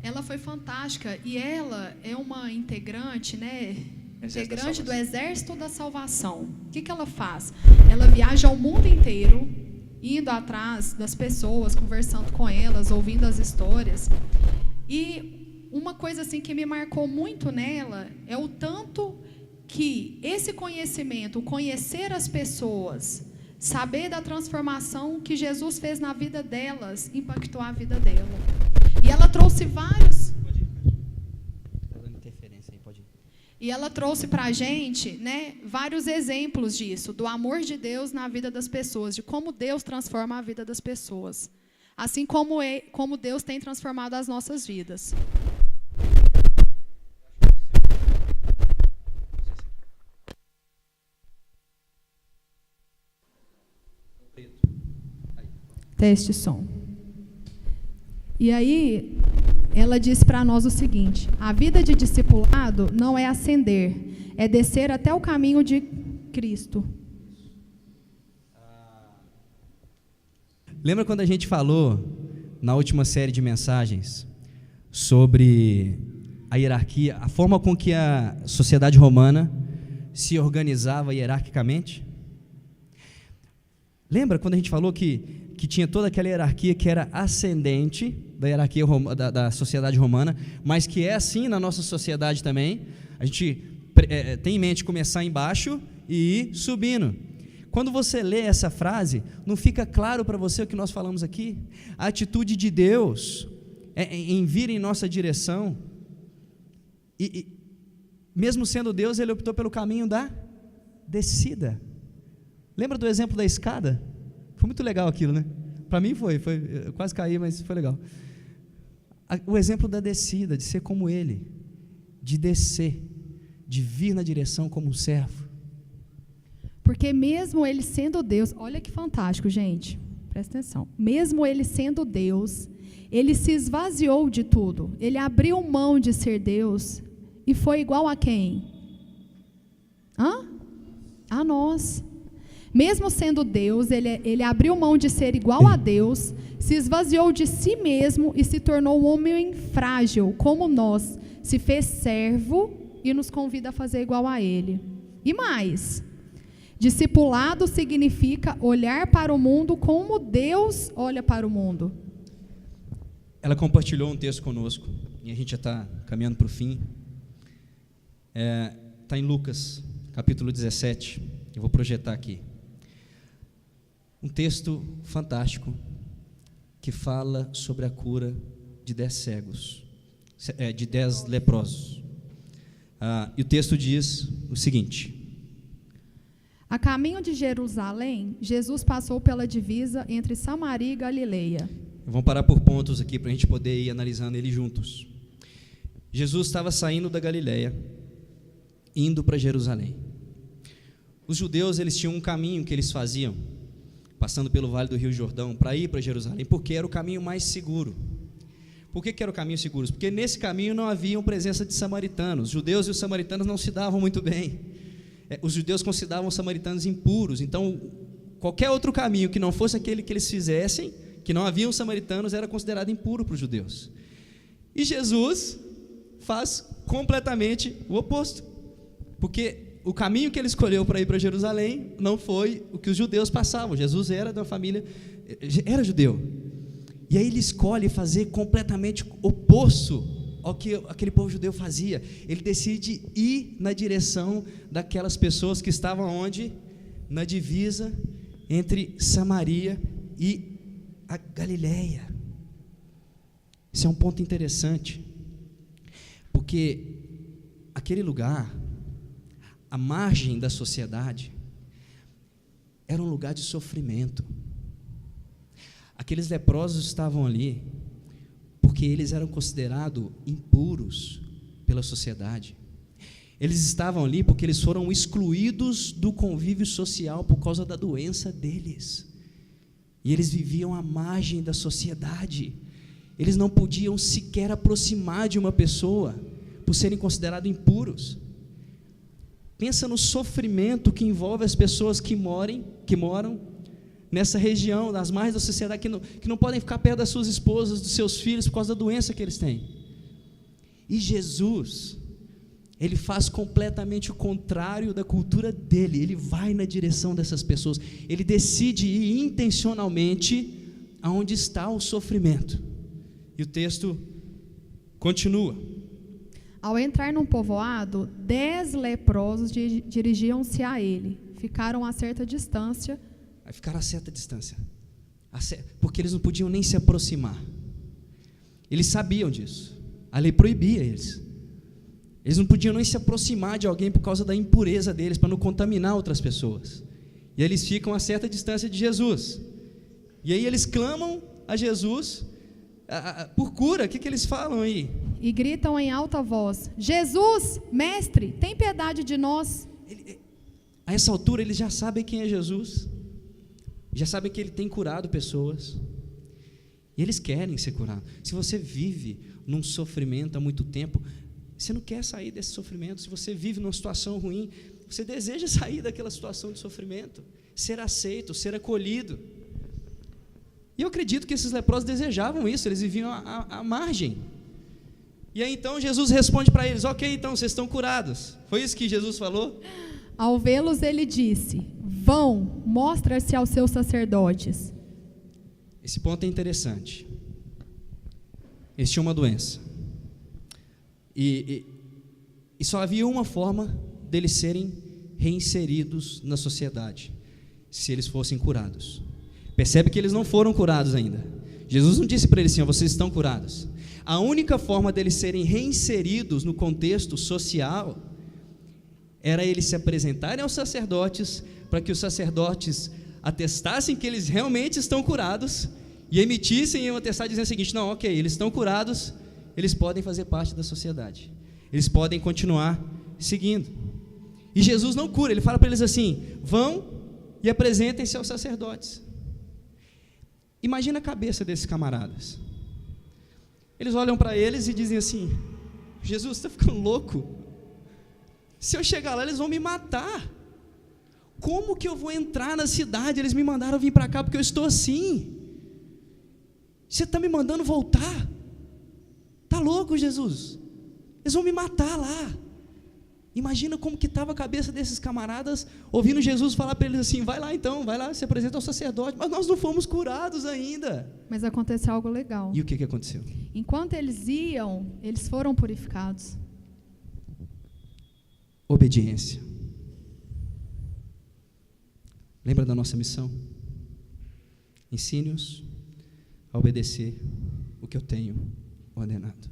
Ela foi fantástica, e ela é uma integrante, né, integrante do Exército da Salvação. O que ela faz? Ela viaja ao mundo inteiro, indo atrás das pessoas, conversando com elas, ouvindo as histórias. E uma coisa assim que me marcou muito nela é o tanto que esse conhecimento, conhecer as pessoas, saber da transformação que Jesus fez na vida delas, impactou a vida dela. E ela trouxe vários... Pode ir. Está dando interferência aí, pode ir. E ela trouxe para a gente, né, vários exemplos disso, do amor de Deus na vida das pessoas, de como Deus transforma a vida das pessoas. Assim como Deus tem transformado as nossas vidas. Teste som. E aí, ela disse para nós o seguinte: a vida de discipulado não é ascender, é descer até o caminho de Cristo. Lembra quando a gente falou, na última série de mensagens, sobre a hierarquia, a forma com que a sociedade romana se organizava hierarquicamente? Lembra quando a gente falou que tinha toda aquela hierarquia que era ascendente da hierarquia da sociedade romana, mas que é assim na nossa sociedade também? A gente tem em mente começar embaixo e ir subindo. Quando você lê essa frase, não fica claro para você o que nós falamos aqui? A atitude de Deus em vir em nossa direção e mesmo sendo Deus, ele optou pelo caminho da descida. Lembra do exemplo da escada? Foi muito legal aquilo, né? Para mim foi, eu quase caí, mas foi legal. O exemplo da descida, de ser como ele, de descer, de vir na direção como um servo. Porque mesmo ele sendo Deus, olha que fantástico, gente, presta atenção. Mesmo ele sendo Deus, ele se esvaziou de tudo. Ele abriu mão de ser Deus e foi igual a quem? A nós. Mesmo sendo Deus, ele abriu mão de ser igual a Deus, se esvaziou de si mesmo e se tornou um homem frágil, como nós, se fez servo e nos convida a fazer igual a ele. E mais, discipulado significa olhar para o mundo como Deus olha para o mundo. Ela compartilhou um texto conosco, e a gente já está caminhando para o fim. Está em Lucas, capítulo 17, eu vou projetar aqui. Um texto fantástico, que fala sobre a cura de 10 cegos, de 10 leprosos. E o texto diz o seguinte: a caminho de Jerusalém, Jesus passou pela divisa entre Samaria e Galileia. Vamos parar por pontos aqui para a gente poder ir analisando ele juntos. Jesus estava saindo da Galileia, indo para Jerusalém. Os judeus, eles tinham um caminho que eles faziam, passando pelo Vale do Rio Jordão, para ir para Jerusalém, porque era o caminho mais seguro. Por que era o caminho seguro? Porque nesse caminho não havia presença de samaritanos. Os judeus e os samaritanos não se davam muito bem. Os judeus consideravam os samaritanos impuros. Então, qualquer outro caminho que não fosse aquele que eles fizessem, que não haviam samaritanos, era considerado impuro para os judeus. E Jesus faz completamente o oposto. Porque o caminho que ele escolheu para ir para Jerusalém não foi o que os judeus passavam. Jesus era de uma família, era judeu. E aí ele escolhe fazer completamente oposto ao que aquele povo judeu fazia. Ele decide ir na direção daquelas pessoas que estavam onde? Na divisa entre Samaria e a Galileia. Isso é um ponto interessante, porque aquele lugar, a margem da sociedade, era um lugar de sofrimento. Aqueles leprosos estavam ali porque eles eram considerados impuros pela sociedade. Eles estavam ali porque eles foram excluídos do convívio social por causa da doença deles. E eles viviam à margem da sociedade. Eles não podiam sequer aproximar de uma pessoa por serem considerados impuros. Pensa no sofrimento que envolve as pessoas que moram nessa região, nas margens da sociedade, que não podem ficar perto das suas esposas, dos seus filhos, por causa da doença que eles têm. E Jesus, ele faz completamente o contrário da cultura dele. Ele vai na direção dessas pessoas. Ele decide ir intencionalmente aonde está o sofrimento. E o texto continua. Ao entrar num povoado, 10 leprosos dirigiam-se a ele. Ficaram a certa distância. Ficaram a certa distância. Porque eles não podiam nem se aproximar. Eles sabiam disso. A lei proibia eles. Eles não podiam nem se aproximar de alguém por causa da impureza deles, para não contaminar outras pessoas. E aí eles ficam a certa distância de Jesus. E aí eles clamam a Jesus por cura. O que eles falam aí? E gritam em alta voz: Jesus, mestre, tem piedade de nós. A essa altura eles já sabem quem é Jesus, já sabem que ele tem curado pessoas, e eles querem ser curados. Se você vive num sofrimento há muito tempo, você não quer sair desse sofrimento. Se você vive numa situação ruim, você deseja sair daquela situação de sofrimento, ser aceito, ser acolhido. E eu acredito que esses leprosos desejavam isso, eles viviam à margem. E aí então Jesus responde para eles: ok, então vocês estão curados. Foi isso que Jesus falou? Ao vê-los ele disse: vão, mostra-se aos seus sacerdotes. Esse ponto é interessante. Eles tinham uma doença. E só havia uma forma deles serem reinseridos na sociedade: se eles fossem curados. Percebe que eles não foram curados ainda. Jesus não disse para eles assim: vocês estão curados. A única forma deles serem reinseridos no contexto social era eles se apresentarem aos sacerdotes, para que os sacerdotes atestassem que eles realmente estão curados, e emitissem um atestado dizendo o seguinte: não, ok, eles estão curados, eles podem fazer parte da sociedade, eles podem continuar seguindo. E Jesus não cura, ele fala para eles assim: vão e apresentem-se aos sacerdotes. Imagina a cabeça desses camaradas. Eles olham para eles e dizem assim: Jesus, você está ficando louco? Se eu chegar lá, eles vão me matar. Como que eu vou entrar na cidade? Eles me mandaram vir para cá porque eu estou assim. Você está me mandando voltar? Está louco, Jesus? Eles vão me matar lá. Imagina como que estava a cabeça desses camaradas, ouvindo Jesus falar para eles assim: vai lá então, vai lá, se apresenta ao sacerdote. Mas nós não fomos curados ainda. Mas aconteceu algo legal. E o que aconteceu? Enquanto eles iam, eles foram purificados. Obediência. Lembra da nossa missão? Ensine-os a obedecer o que eu tenho ordenado.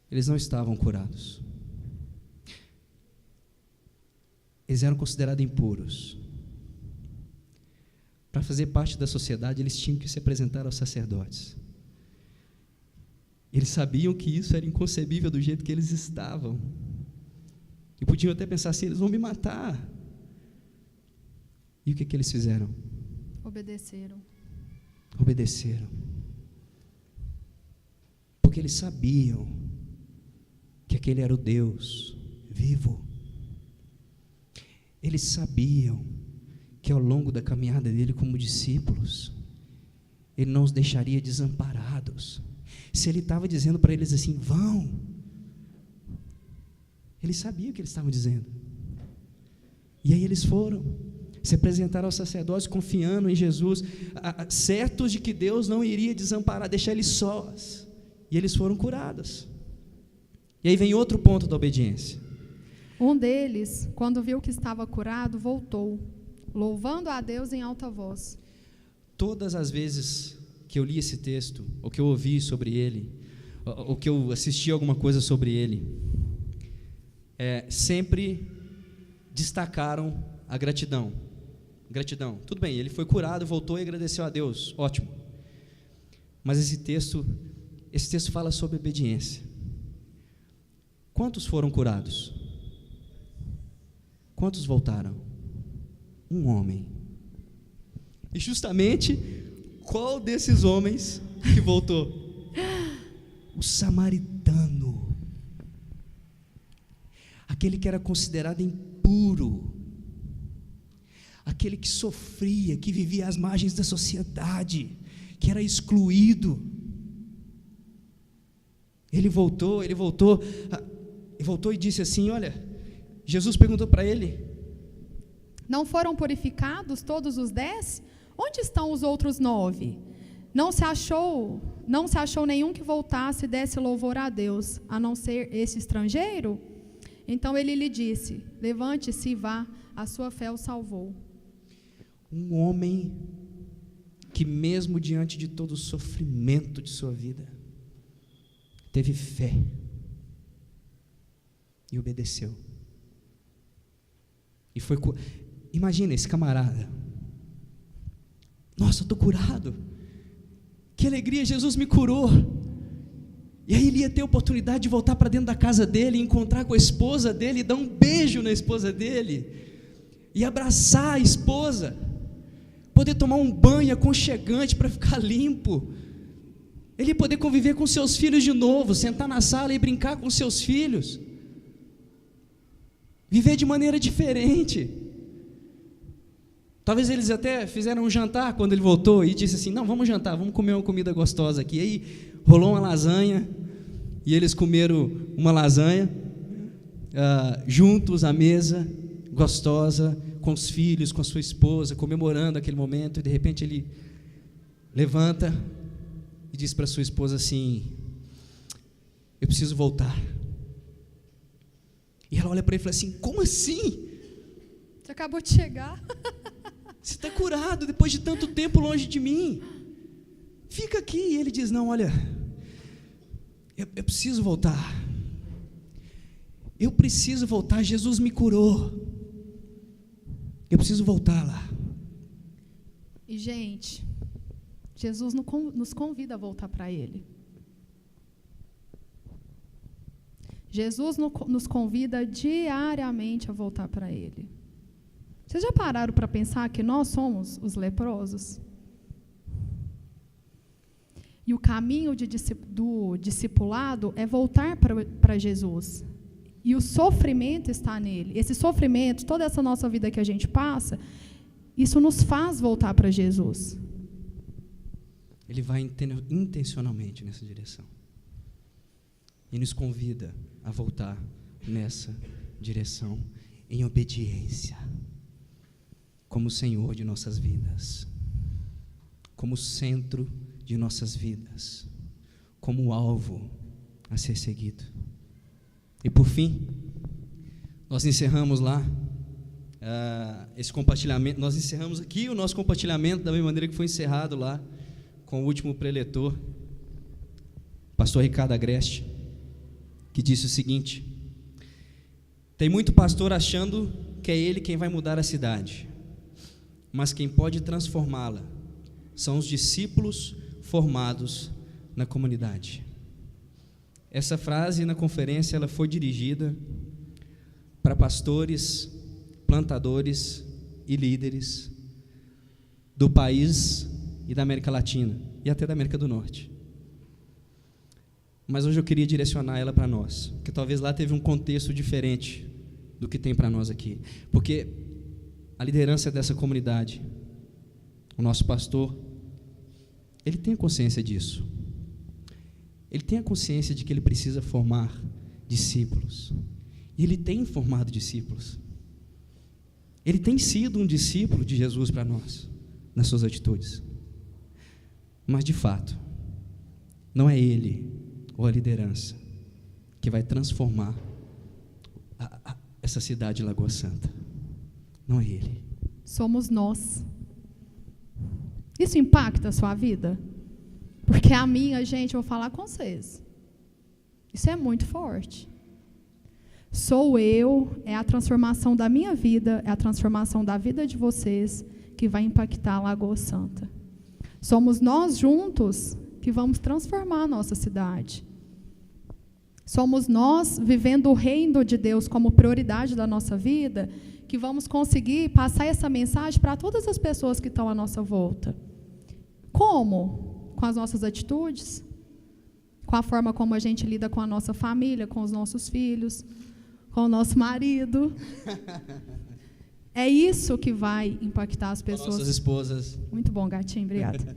Eles não estavam curados. Eles eram considerados impuros. Para fazer parte da sociedade, eles tinham que se apresentar aos sacerdotes. Eles sabiam que isso era inconcebível do jeito que eles estavam. E podiam até pensar assim: eles vão me matar. E o que eles fizeram? Obedeceram. Obedeceram. Porque eles sabiam que aquele era o Deus vivo. Eles sabiam que ao longo da caminhada dele como discípulos, ele não os deixaria desamparados. Se ele estava dizendo para eles assim: vão, eles sabiam o que eles estavam dizendo. E aí eles foram, se apresentaram aos sacerdotes confiando em Jesus, certos de que Deus não iria desamparar, deixar eles sós. E eles foram curados. E aí vem outro ponto da obediência. Um deles, quando viu que estava curado, voltou, louvando a Deus em alta voz. Todas as vezes que eu li esse texto, ou que eu ouvi sobre ele, ou que eu assisti alguma coisa sobre ele, sempre destacaram a gratidão. Gratidão. Tudo bem, ele foi curado, voltou e agradeceu a Deus. Ótimo. Mas esse texto fala sobre obediência. Quantos foram curados? Quantos voltaram? Um homem. E justamente, qual desses homens que voltou? O samaritano. Aquele que era considerado impuro. Aquele que sofria, que vivia às margens da sociedade, que era excluído. Ele voltou e disse assim: olha, Jesus perguntou para ele: não foram purificados todos os 10? Onde estão os outros 9? Não se achou nenhum que voltasse e desse louvor a Deus, a não ser esse estrangeiro? Então ele lhe disse: levante-se e vá, a sua fé o salvou. Um homem que, mesmo diante de todo o sofrimento de sua vida, teve fé e obedeceu. E foi. Imagina esse camarada: nossa, eu estou curado, que alegria, Jesus me curou. E aí ele ia ter a oportunidade de voltar para dentro da casa dele, encontrar com a esposa dele, dar um beijo na esposa dele, e abraçar a esposa, poder tomar um banho aconchegante para ficar limpo. Ele ia poder conviver com seus filhos de novo, sentar na sala e brincar com seus filhos, viver de maneira diferente. Talvez eles até fizeram um jantar quando ele voltou e disse assim: não, vamos jantar, vamos comer uma comida gostosa aqui. E aí rolou uma lasanha, e eles comeram uma lasanha juntos à mesa, gostosa, com os filhos, com a sua esposa, comemorando aquele momento. E de repente ele levanta e diz para sua esposa assim: eu preciso voltar. E ela olha para ele e fala assim: como assim? Você acabou de chegar. Você está curado depois de tanto tempo longe de mim. Fica aqui. E ele diz: não, olha, eu preciso voltar. Eu preciso voltar, Jesus me curou. Eu preciso voltar lá. E, gente, Jesus nos convida a voltar para Ele. Jesus nos convida diariamente a voltar para Ele. Vocês já pararam para pensar que nós somos os leprosos? E o caminho do discipulado é voltar para Jesus. E o sofrimento está nele. Esse sofrimento, toda essa nossa vida que a gente passa, isso nos faz voltar para Jesus. Ele vai intencionalmente nessa direção. E nos convida a voltar nessa direção em obediência, como Senhor de nossas vidas, como centro de nossas vidas, como alvo a ser seguido. E por fim, nós encerramos lá esse compartilhamento, nós encerramos aqui o nosso compartilhamento da mesma maneira que foi encerrado lá com o último preletor, pastor Ricardo Agreste, que disse o seguinte: tem muito pastor achando que é ele quem vai mudar a cidade, mas quem pode transformá-la são os discípulos formados na comunidade. Essa frase na conferência ela foi dirigida para pastores, plantadores e líderes do país e da América Latina e até da América do Norte. Mas hoje eu queria direcionar ela para nós, porque talvez lá teve um contexto diferente do que tem para nós aqui, porque a liderança dessa comunidade, o nosso pastor, ele tem a consciência disso. Ele tem a consciência de que ele precisa formar discípulos. E ele tem formado discípulos. Ele tem sido um discípulo de Jesus para nós, nas suas atitudes. Mas, de fato, não é ele ou a liderança que vai transformar essa cidade de Lagoa Santa. Não é ele. Somos nós. Isso impacta a sua vida? Porque a minha, gente, eu vou falar com vocês. Isso é muito forte. Sou eu, é a transformação da minha vida, é a transformação da vida de vocês que vai impactar a Lagoa Santa. Somos nós juntos que vamos transformar a nossa cidade. Somos nós, vivendo o reino de Deus como prioridade da nossa vida, que vamos conseguir passar essa mensagem para todas as pessoas que estão à nossa volta. Como? Com as nossas atitudes, com a forma como a gente lida com a nossa família, com os nossos filhos, com o nosso marido. É isso que vai impactar as pessoas. Com nossas esposas. Muito bom, gatinho, obrigada.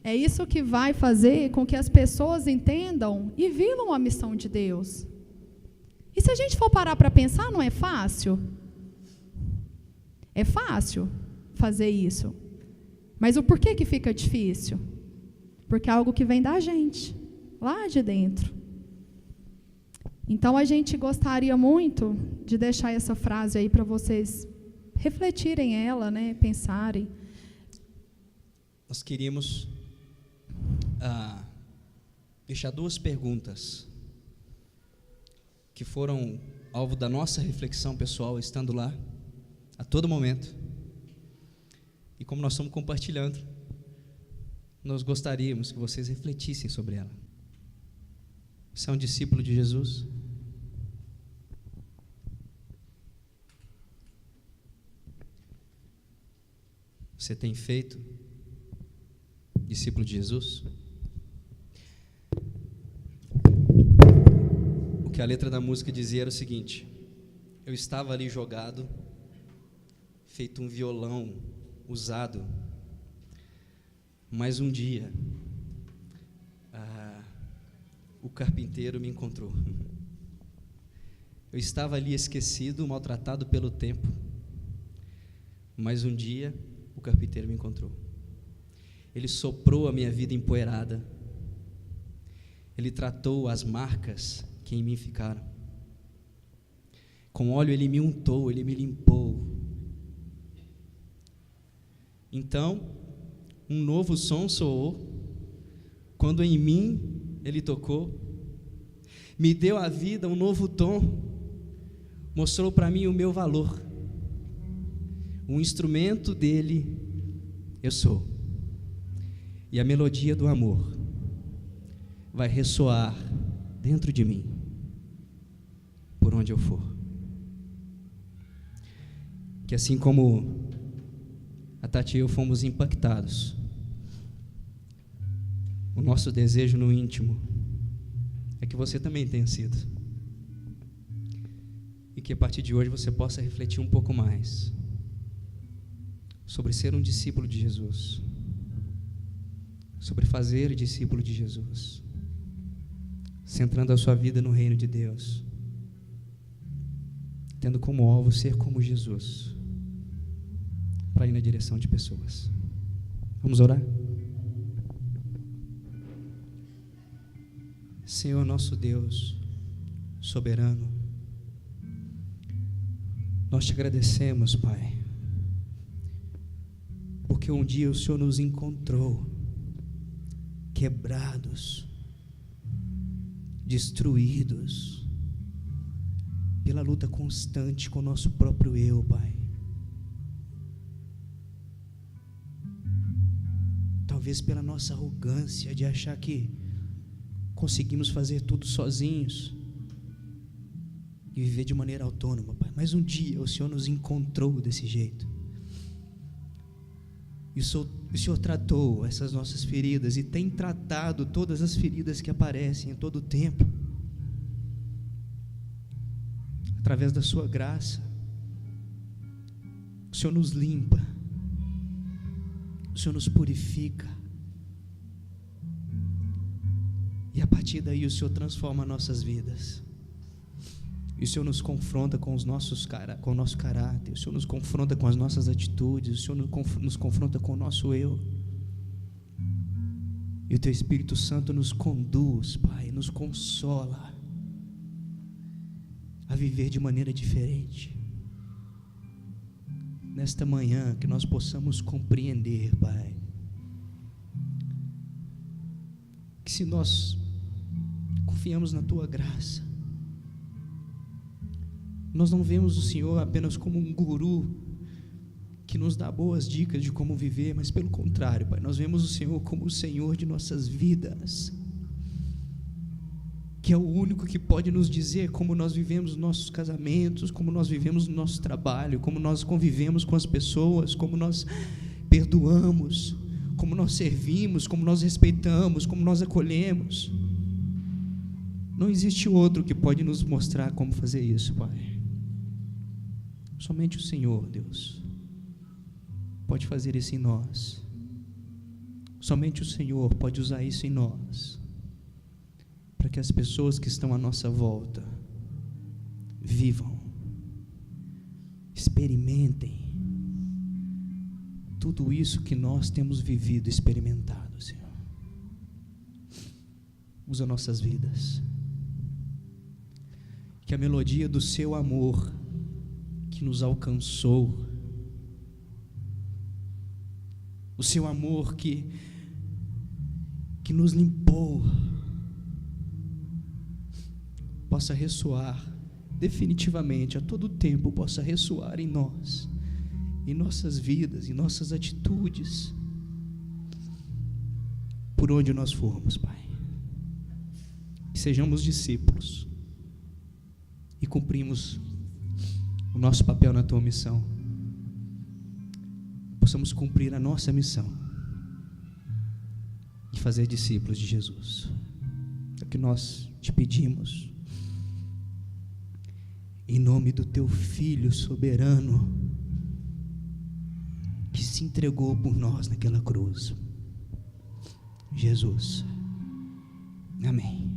É isso que vai fazer com que as pessoas entendam e vivam a missão de Deus. E se a gente for parar para pensar, não é fácil? É fácil fazer isso. Mas o porquê que fica difícil? Porque é algo que vem da gente, lá de dentro. Então, a gente gostaria muito de deixar essa frase aí para vocês refletirem ela, né, pensarem. Nós queríamos deixar duas perguntas que foram alvo da nossa reflexão pessoal, estando lá a todo momento. E como nós estamos compartilhando, nós gostaríamos que vocês refletissem sobre ela. Você é um discípulo de Jesus? Você tem feito discípulo de Jesus? O que a letra da música dizia era o seguinte: eu estava ali jogado, feito um violão usado, mas um dia o carpinteiro me encontrou. Eu estava ali esquecido, maltratado pelo tempo, mas um dia o carpinteiro me encontrou. Ele soprou a minha vida empoeirada. Ele tratou as marcas que em mim ficaram. Com óleo ele me untou, ele me limpou. Então, um novo som soou, quando em mim ele tocou, me deu a vida um novo tom, mostrou para mim o meu valor. Um instrumento dele eu sou. E a melodia do amor vai ressoar dentro de mim, por onde eu for. Que assim como a Tati e eu fomos impactados, o nosso desejo no íntimo é que você também tenha sido. E que a partir de hoje você possa refletir um pouco mais sobre ser um discípulo de Jesus, sobre fazer discípulo de Jesus, centrando a sua vida no reino de Deus, tendo como alvo ser como Jesus, para ir na direção de pessoas. Vamos orar? Senhor nosso Deus, soberano, nós te agradecemos, Pai, porque um dia o Senhor nos encontrou quebrados, destruídos, pela luta constante com o nosso próprio eu, Pai. Talvez pela nossa arrogância de achar que conseguimos fazer tudo sozinhos e viver de maneira autônoma, Pai. Mas um dia o Senhor nos encontrou desse jeito. E o Senhor tratou essas nossas feridas e tem tratado todas as feridas que aparecem em todo o tempo. Através da sua graça, o Senhor nos limpa, o Senhor nos purifica. E a partir daí o Senhor transforma nossas vidas. E o Senhor nos confronta com o nosso caráter, o Senhor nos confronta com as nossas atitudes, o Senhor nos confronta com o nosso eu. E o Teu Espírito Santo nos conduz, Pai, nos consola a viver de maneira diferente. Nesta manhã, que nós possamos compreender, Pai, que se nós confiamos na Tua graça, nós não vemos o Senhor apenas como um guru que nos dá boas dicas de como viver, mas pelo contrário, Pai, nós vemos o Senhor como o Senhor de nossas vidas, que é o único que pode nos dizer como nós vivemos nossos casamentos, como nós vivemos o nosso trabalho, como nós convivemos com as pessoas, como nós perdoamos, como nós servimos, como nós respeitamos, como nós acolhemos. Não existe outro que pode nos mostrar como fazer isso, Pai. Somente o Senhor, Deus, pode fazer isso em nós. Somente o Senhor pode usar isso em nós, para que as pessoas que estão à nossa volta vivam, experimentem tudo isso que nós temos vivido, experimentado, Senhor. Usa nossas vidas, que a melodia do Seu amor que nos alcançou, o Seu amor que nos limpou, possa ressoar definitivamente, a todo tempo possa ressoar em nós, em nossas vidas, em nossas atitudes, por onde nós formos, Pai. Que sejamos discípulos e cumprimos o nosso papel na Tua missão, possamos cumprir a nossa missão e fazer discípulos de Jesus. É o que nós te pedimos, em nome do Teu Filho soberano, que se entregou por nós naquela cruz, Jesus. Amém.